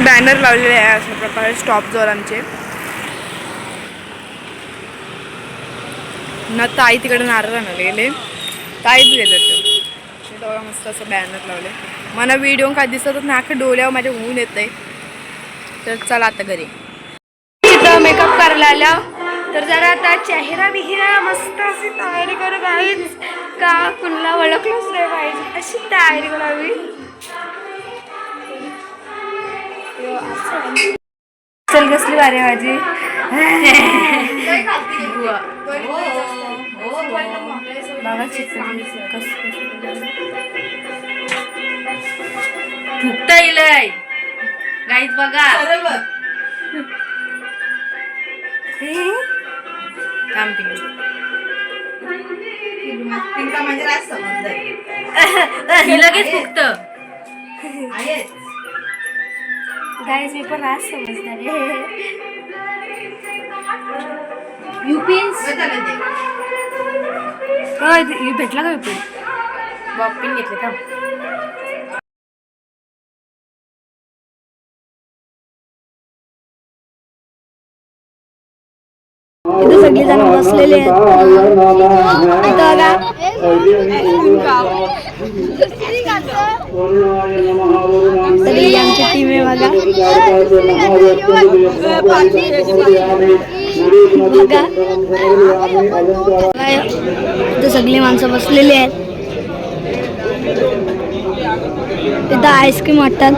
Banner लावलेले आहे अशा प्रकारे स्टॉपजवळ आमचे. ना ताई तिकडे नारळ आणायला गेले, ताईच गेले तर मस्त असं बॅनर लावले. मला व्हिडिओ काय दिसतच नाही, अख्खं डोळ्यावर माझ्या होऊन येत आहे. तर चला आता घरी तिथं मेकअप करायला आल्या, तर जरा आता चेहरा बिहेरा मस्त अशी तयारी करू गाईज, का कुणाला ओळखलंच नाही पाहिजे अशी तयारी करावी. चल कसली भारी माझी फुकता येईल गाईज बघा. लगेच फुकत गाईज मी पण आज समजणार भेटला का युपी बॉपिंग घेतले का. इथे सगळे जण बसलेले आहेत. तरी आमची टीम आहे बघा. इथे सगळी माणसं बसलेली आहेत. इथं आईस्क्रीम वाटतात.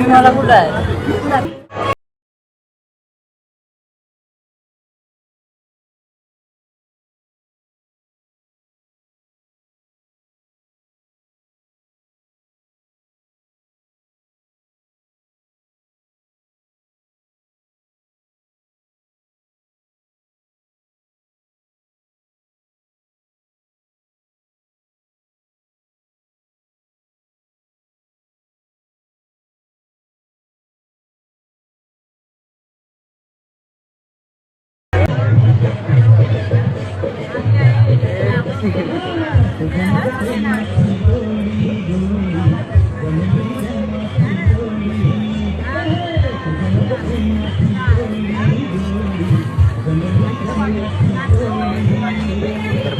मला कुठं आहे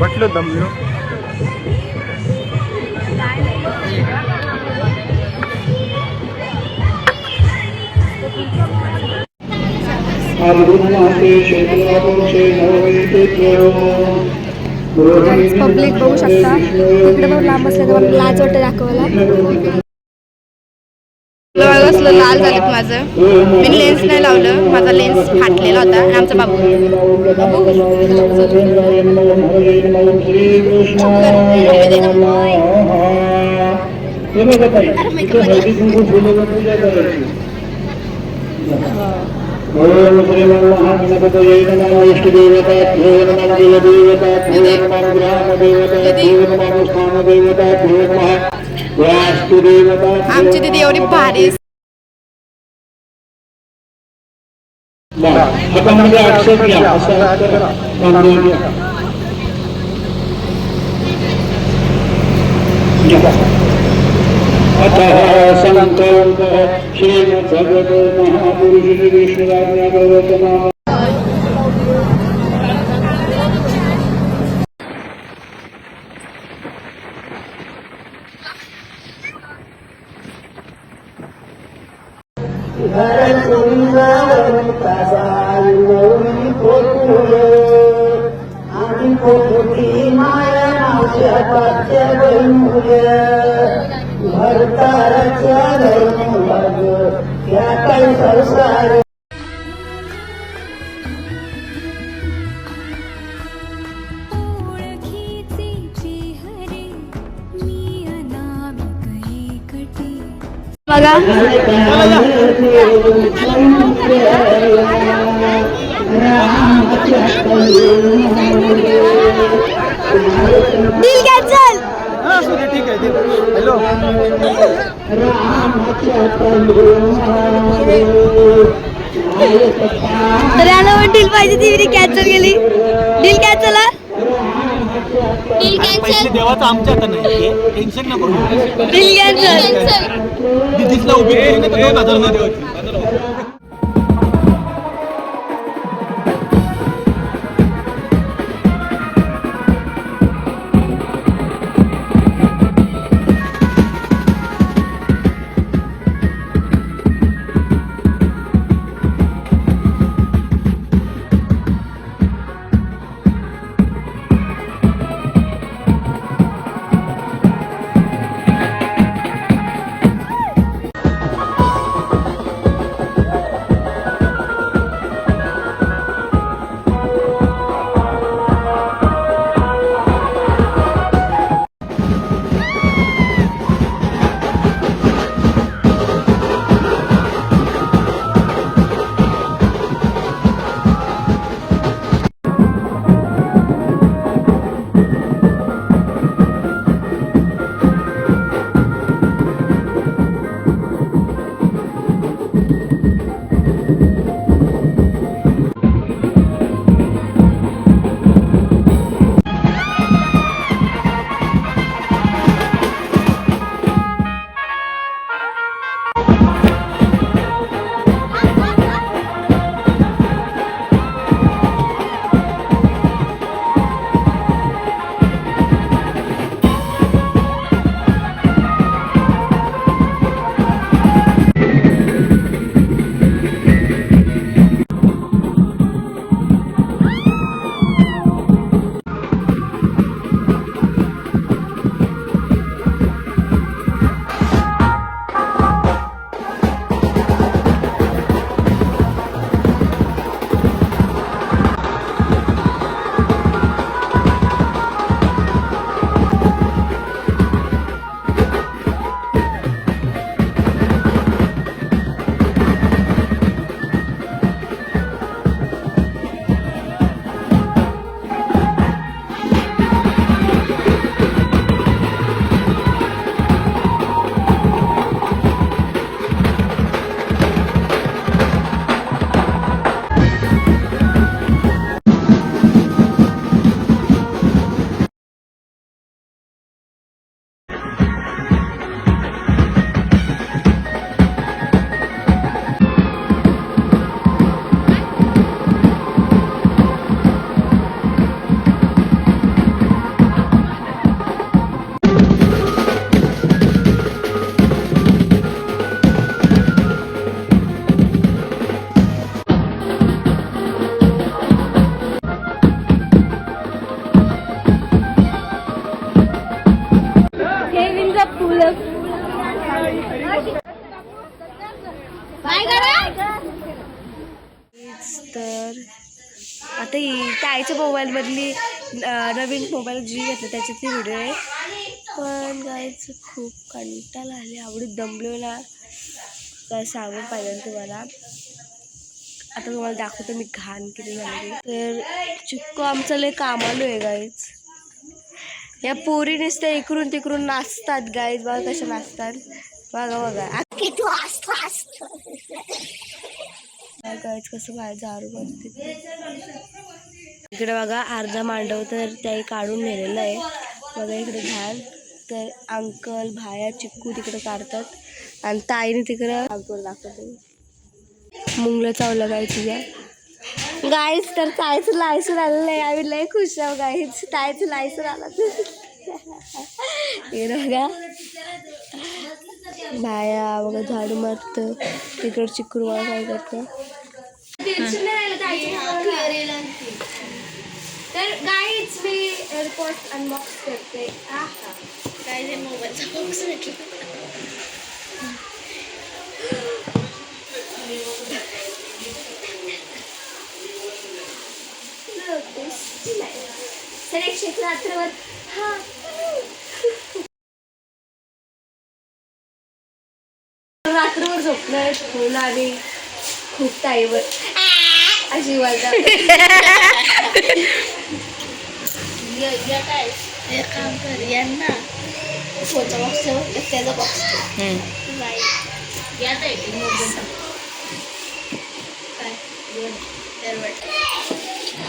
बटलो दमलो. पब्लिक बघू शकता. इकडे पण लांब असले तर लाज वाटते दाखवायला. असलं लाल झालं माझं. मी लेन्स नाही लावलं, माझा लेन्स फाटलेला होता. आणि आमचा बाबू ओम श्री महागणपतये नमः इष्टदेवताभ्यो नमः कुलदेवताभ्यो नमः ग्रामदेवताभ्यो नमः स्थानदेवताभ्यो नमः वास्तुदेवताभ्यो. आमची दीदी एवढी भारी हातामध्ये अक्षर घ्या, असं बांधून घ्या. अतः संकल्प श्रीमद्भगवत महापुरुष विष्णुराज्ञा गौतम. बघा दिल कॅन्सल. हा असू दे, ठीक आहे ते. हॅलो तर याला पण डील पाहिजे ती कॅन्सल केली. Deal cancel. पैसे देवाचं आमच्या आता नाही, टेन्शन नको घेऊ. Deal cancel. दिदीला उभी केली ना तर 2000 मध्ये होती. तर आता ही ताईच्या मोबाईलमधली नवीन मोबाईल जी घेतलं त्याच्यातली व्हिडिओ आहे. पण जायचं खूप कंटाळा आले, आवडीत दमलो ना काय सांगून पाहिजे तुम्हाला. आता तुम्हाला दाखवतो मी घाण केली झाली. तर चिक्कू आमचं लय कामालो आहे गाईज. या पोरी नुसत्या इकडून तिकडून नाचतात गाईज. बघा कशा नाचतात, बघा बघा गाईज कसं बाहेर झाडू बसते. इकडे बघा अर्धा मांडव तर त्याही काढून नेलेलं आहे. बघा इकडे झाड तर अंकल भाया चिक्कू तिकडे काढतात आणि ताईने तिकडं अंकल दाखवते मुंगलं चावलं गायचं या गाईज. तर ताईचं लायसन आलेलं आहे. आम्ही लय खुश आहो गाईज, ताईचं लायसन आलं. हे बघा भाया बघा झाडू मारत तिकडं चिक्कू मला काय करतं. तर गाईज मी एअरपोर्ट अनबॉक्स करते. काय मोबाईलचा बॉक्स रात्रभर हा नाही ठेवलं आणि खूप टाईमवर अशी वाजता एक काम कर यांना फोटो बॉक्स त्याचा बॉक्स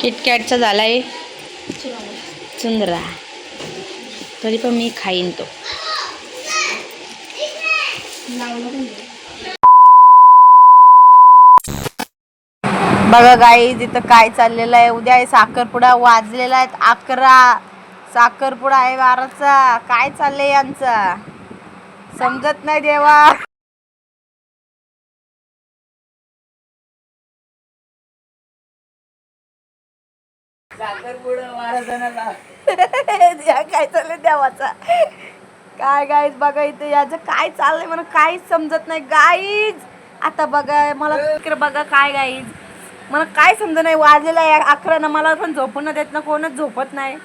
किटकॅटचा झालाय चुंदरा, तरी पण मी खाईन तो. बघा गाईज इथं काय चाललेलं आहे. उद्या आहे साखरपुडा, वाजलेला आहेत 11. साखरपुडा आहे 12चा. काय चाललंय यांचं समजत नाही देवा. साखरपुडा 12 जणांना काय चाललंय देवाचा. काय गाईज बघा इथे याचं काय चाललंय मला काहीच समजत नाही गाईज. आता बघा मला इकडे बघा काय गाईज मला काय समजत नाही. वाजलेला आहे 11 ना, मला पण झोपून देत ना, कोणच झोपत नाही.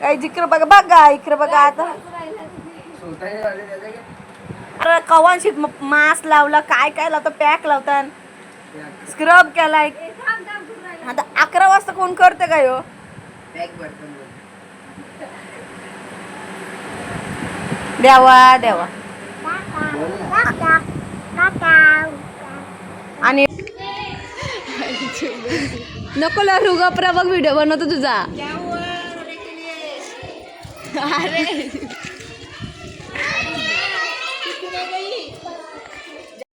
काही जिकडे बघा बघा इकडे बघा. आता अरे कवांशीत मास्क लावला, काय काय लावतं, पॅक लावतात, स्क्रब केलाय. आता 11 वाजता कोण करते काय हो. देवा देवा. आणि नको लरू गपरा बघ व्हिडिओ बनवतो तुझा. अरे